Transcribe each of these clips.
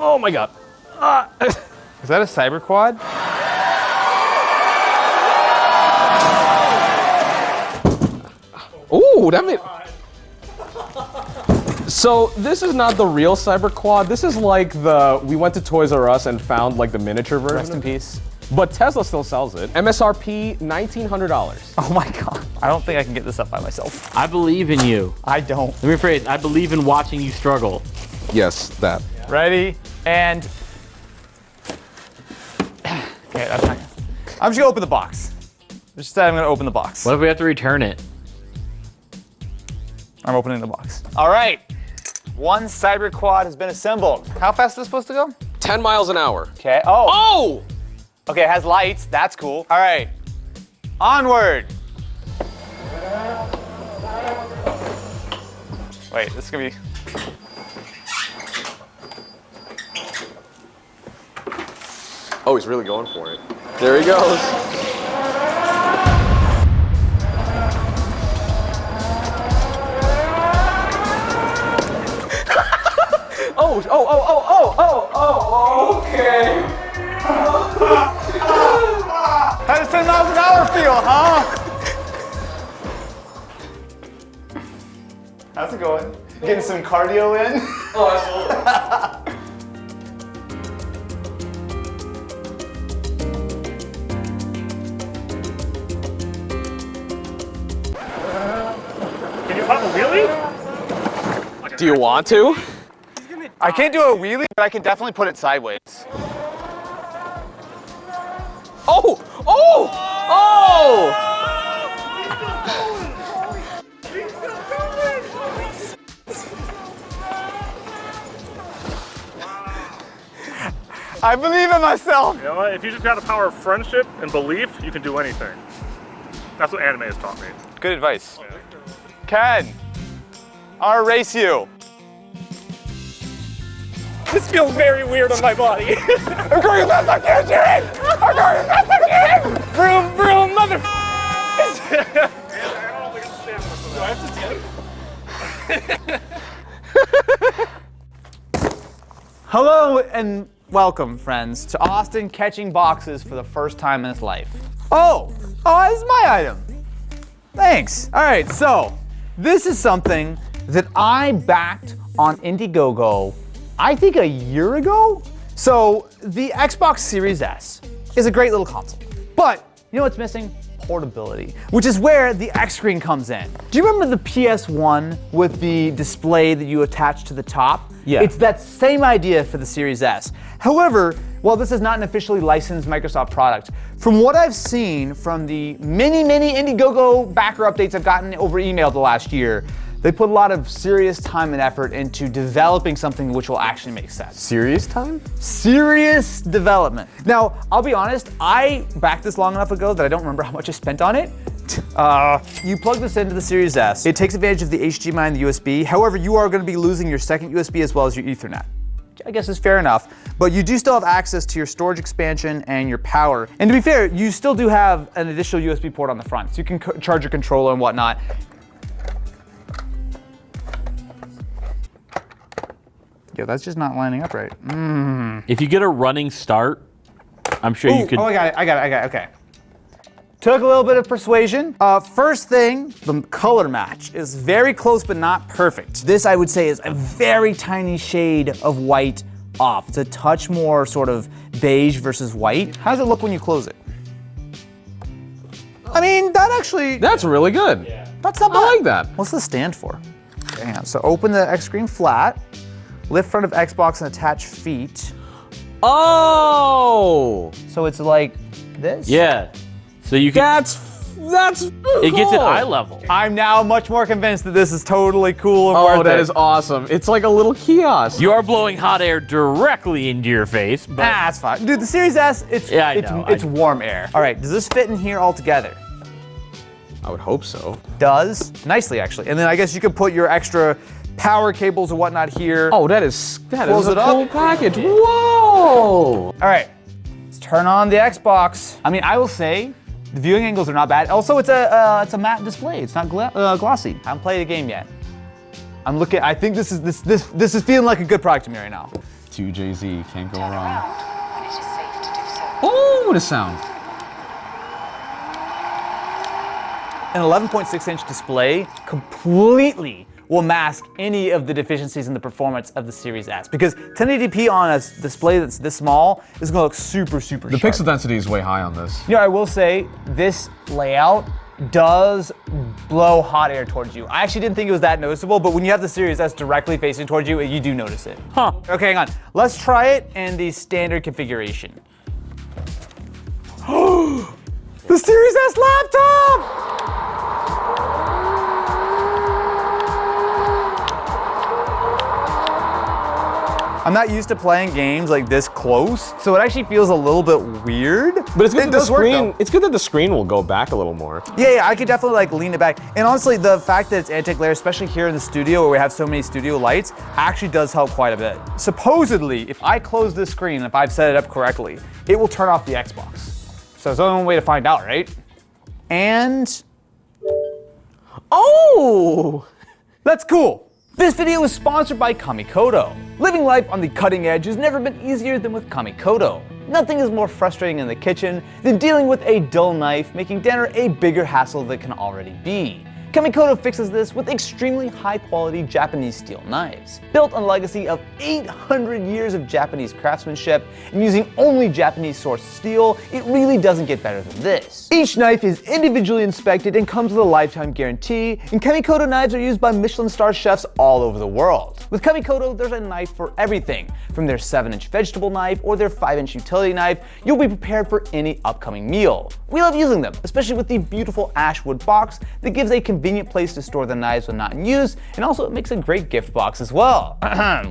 Oh my god. Is that a cyber quad? Ooh, that made... So this is not the real cyber quad. This is like we went to Toys R Us and found like the miniature version. Rest in peace. But Tesla still sells it. MSRP, $1,900. Oh my god. I don't think I can get this up by myself. I believe in you. I don't. Let me rephrase. I believe in watching you struggle. Yes, that. Ready, and... Okay, that's not... I'm just gonna open the box. Just said I'm gonna open the box. What if we have to return it? I'm opening the box. All right, one cyber quad has been assembled. How fast is this supposed to go? 10 miles an hour. Okay, oh. Oh! Okay, it has lights, that's cool. All right, onward. Wait, this is gonna be... Oh, he's really going for it. There he goes. Oh, okay. How does 10 miles an hour feel, huh? How's it going? Getting some cardio in? Oh, absolutely. Can you pop a wheelie? Do you want to? I can't do a wheelie, but I can definitely put it sideways. Oh! Oh! Oh! I believe in myself. You know what? If you just got the power of friendship and belief, you can do anything. That's what anime has taught me. Good advice. Ken, I'll race you. This feels very weird on my body. I'm going as fast as I can, Jared! I'm going as fast as I can! Vroom, vroom, mother... Do I have to Hello and welcome, friends, to Austin catching boxes for the first time in his life. Oh, this is my item. Thanks. All right, so this is something that I backed on Indiegogo, I think a year ago. So the Xbox Series S is a great little console, but you know what's missing? Portability, which is where the X screen comes in. Do you remember the PS1 with the display that you attach to the top? Yeah. It's that same idea for the Series S. However, while this is not an officially licensed Microsoft product, from what I've seen from the many Indiegogo backer updates I've gotten over email the last year, they put a lot of serious time and effort into developing something which will actually make sense. Serious time? Serious development. Now, I'll be honest, I backed this long enough ago that I don't remember how much I spent on it. You plug this into the Series S. It takes advantage of the HDMI and the USB. However, you are going to be losing your second USB as well as your Ethernet. I guess is fair enough, but you do still have access to your storage expansion and your power. And to be fair, you still do have an additional USB port on the front, so you can charge your controller and whatnot. Yo, that's just not lining up right. If you get a running start, I'm sure you could. Oh, I got it, okay. Took a little bit of persuasion. First thing, the color match is very close but not perfect. This, I would say, is a very tiny shade of white off. It's a touch more sort of beige versus white. How does it look when you close it? I mean, That's really good. that's not bad. I like that. What's this stand for? Hang on, so open the X screen flat, lift front of Xbox and attach feet. Oh! So it's like this? Yeah. So you can. That's It gets at cool. eye level. I'm now much more convinced that this is totally cool and Oh, worth that it. is awesome. It's like a little kiosk. You are blowing hot air directly into your face, but That's fine. Dude, the Series S, it's warm air. All right, does this fit in here all together? I would hope so. Does. Nicely, actually. And then I guess you could put your extra power cables and whatnot here. Oh, that is Close a it up. cool package. Whoa! All right, let's turn on the Xbox. I mean, I will say, the viewing angles are not bad. Also, it's a matte display. It's not glossy. I haven't played the game yet. I'm looking. I think this is feeling like a good product to me right now. 2, Jay-Z. Can't go Turn wrong. around when it is safe to do so. Oh, what a sound. An 11.6-inch display completely will mask any of the deficiencies in the performance of the Series S, because 1080p on a display that's this small is gonna look super The sharp. pixel density is way high on this. You know, I will say this layout does blow hot air towards you. I actually didn't think it was that noticeable, but when you have the Series S directly facing towards you, you do notice it. Huh. Okay, hang on. Let's try it in the standard configuration. The Series S laptop! I'm not used to playing games like this close, so it actually feels a little bit weird. But it's good that the does work, screen. though. It's good that the screen will go back a little more. Yeah, I could definitely like lean it back. And honestly, the fact that it's anti-glare, especially here in the studio where we have so many studio lights, actually does help quite a bit. Supposedly, if I close this screen, if I've set it up correctly, it will turn off the Xbox. So there's only one way to find out, right? And Oh! that's cool. This video is sponsored by Kamikoto. Living life on the cutting edge has never been easier than with Kamikoto. Nothing is more frustrating in the kitchen than dealing with a dull knife, making dinner a bigger hassle than it can already be. Kamikoto fixes this with extremely high-quality Japanese steel knives. Built on a legacy of 800 years of Japanese craftsmanship and using only Japanese-sourced steel, it really doesn't get better than this. Each knife is individually inspected and comes with a lifetime guarantee, and Kamikoto knives are used by Michelin star chefs all over the world. With Kamikoto, there's a knife for everything. From their 7-inch vegetable knife or their 5-inch utility knife, you'll be prepared for any upcoming meal. We love using them, especially with the beautiful ash wood box that gives a convenient place to store the knives when not in use, and also it makes a great gift box as well.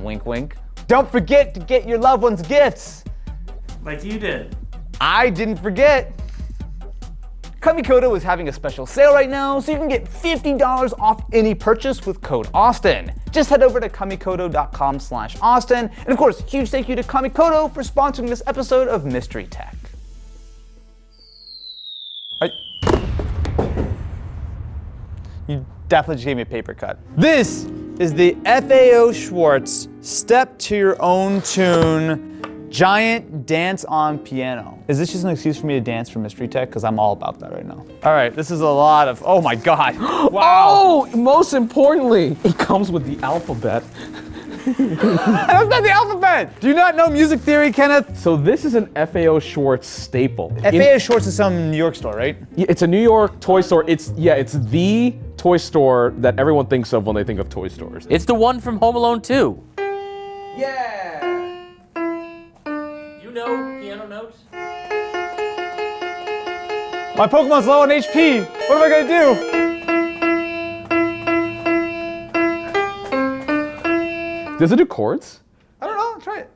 Wink, wink. Don't forget to get your loved ones gifts. Like you did. I didn't forget. Kamikoto is having a special sale right now, so you can get $50 off any purchase with code Austin. Just head over to kamikoto.com/Austin. And of course, huge thank you to Kamikoto for sponsoring this episode of Mystery Tech. You definitely just gave me a paper cut. This is the FAO Schwartz Step to Your Own Tune Giant Dance on Piano. Is this just an excuse for me to dance for Mystery Tech? Because I'm all about that right now. All right, this is a lot of, oh my God. Wow. Oh, most importantly, it comes with the alphabet. That's not the alphabet. Do you not know music theory, Kenneth? So this is an FAO Schwartz staple. FAO Schwartz is some New York store, right? It's a New York toy store. It's the toy store that everyone thinks of when they think of toy stores. It's the one from Home Alone 2. Yeah. You know piano notes? My Pokemon's low on HP. What am I gonna do? Does it do chords? I don't know, try it.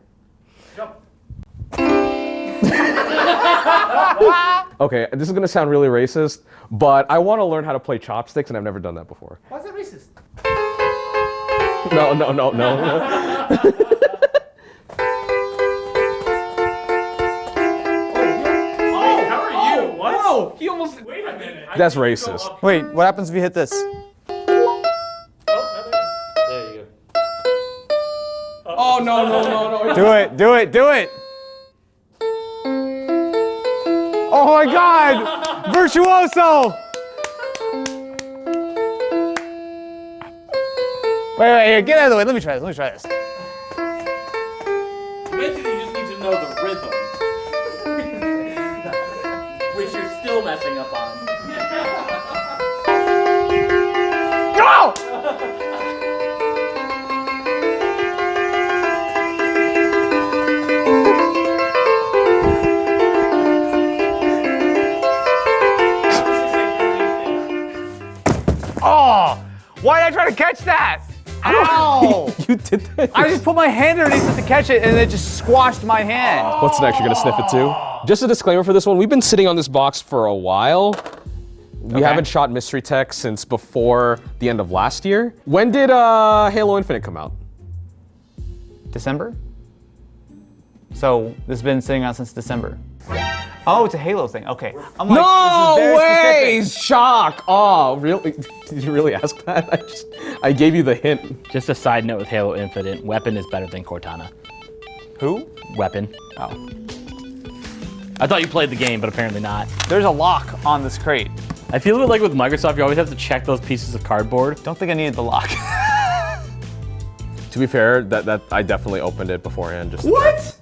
Okay, this is gonna sound really racist, but I want to learn how to play chopsticks, and I've never done that before. Why is that racist? No. How are you? What? Oh, he almost. Wait a minute. That's racist. Wait, what happens if you hit this? There you go. Oh no. Do it. Oh my God, virtuoso! Wait, here, get out of the way. Let me try this. Basically, you just need to know the rhythm. Which you're still messing up on. Go! Oh, why did I try to catch that? Ow! You did that. I just put my hand underneath it to catch it and it just squashed my hand. What's next? You're gonna sniff it too? Just a disclaimer for this one. We've been sitting on this box for a while. We Okay. haven't shot Mystery Tech since before the end of last year. When did Halo Infinite come out? December? So this has been sitting on since December. Oh, it's a Halo thing. Okay. I'm like, No this is very way! specific. Shock! Oh, really? Did you really ask that? I gave you the hint. Just a side note with Halo Infinite, weapon is better than Cortana. Who? weapon. Oh. I thought you played the game, but apparently not. There's a lock on this crate. I feel like with Microsoft, you always have to check those pieces of cardboard. Don't think I needed the lock. To be fair, that I definitely opened it beforehand. Just What?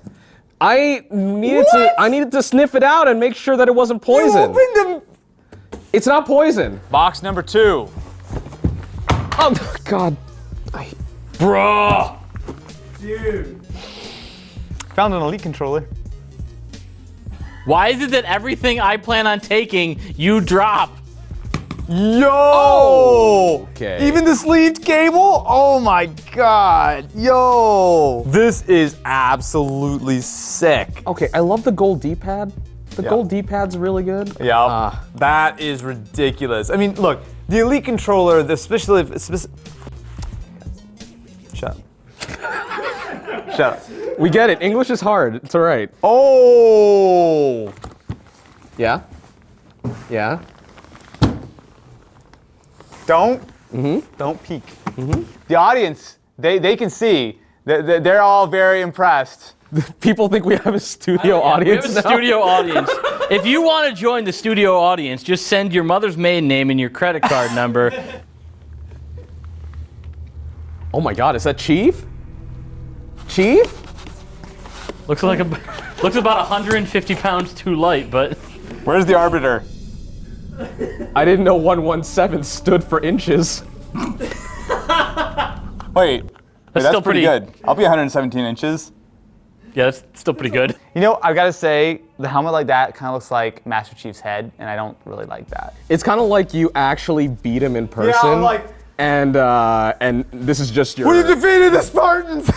I needed What? I needed to sniff it out and make sure that it wasn't poison. You opened It's not poison. Box number 2. Oh God. Bruh! Found an Elite controller. Why is it that everything I plan on taking, you drop? Yo! Okay. Even the sleeved cable? Oh my god. Yo! This is absolutely sick. Okay, I love the gold D-pad. The Yeah. gold D-pad's really good. Yeah. That is ridiculous. I mean, look, the Elite controller, Shut up. Shut up. We get it. English is hard. It's all right. Oh! Yeah. Yeah. Don't peek. The audience, they can see. They're all very impressed. People think we have a studio We audience have a now. studio audience. If you want to join the studio audience, just send your mother's maiden name and your credit card number. Oh my God, is that Chief? Chief? Looks about 150 pounds too light, but Where's the arbiter? I didn't know 117 stood for inches. Wait, that's still pretty pretty- good. I'll be 117 inches. yeah, that's still pretty good. You know, I've got to say, the helmet like that kind of looks like Master Chief's head, and I don't really like that. It's kind of like you actually beat him in person. I'm like- and this is just your. We defeated the Spartans!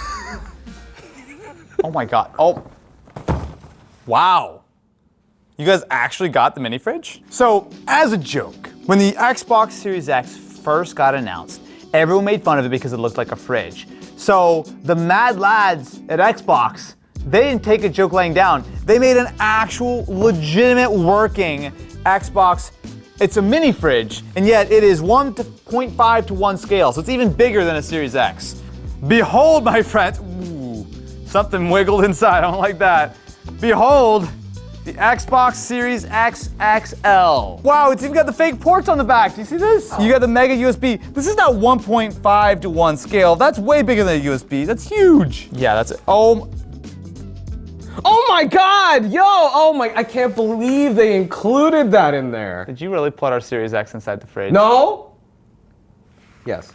Oh my god. Oh. Wow. You guys actually got the mini fridge? So, as a joke, when the Xbox Series X first got announced, everyone made fun of it because it looked like a fridge. So, the mad lads at Xbox, they didn't take a joke laying down. They made an actual, legitimate, working Xbox. It's a mini fridge, and yet it is 1.5 to 1 scale, so it's even bigger than a Series X. Behold, my friends. Ooh, something wiggled inside. I don't like that. Behold, the Xbox Series X XL. Wow, it's even got the fake ports on the back. Do you see this? You got the mega USB. This is not 1.5 to 1 scale. That's way bigger than a USB. That's huge. Yeah, that's it. Oh my God! Yo! Oh my! I can't believe they included that in there. Did you really put our Series X inside the fridge? No? Yes.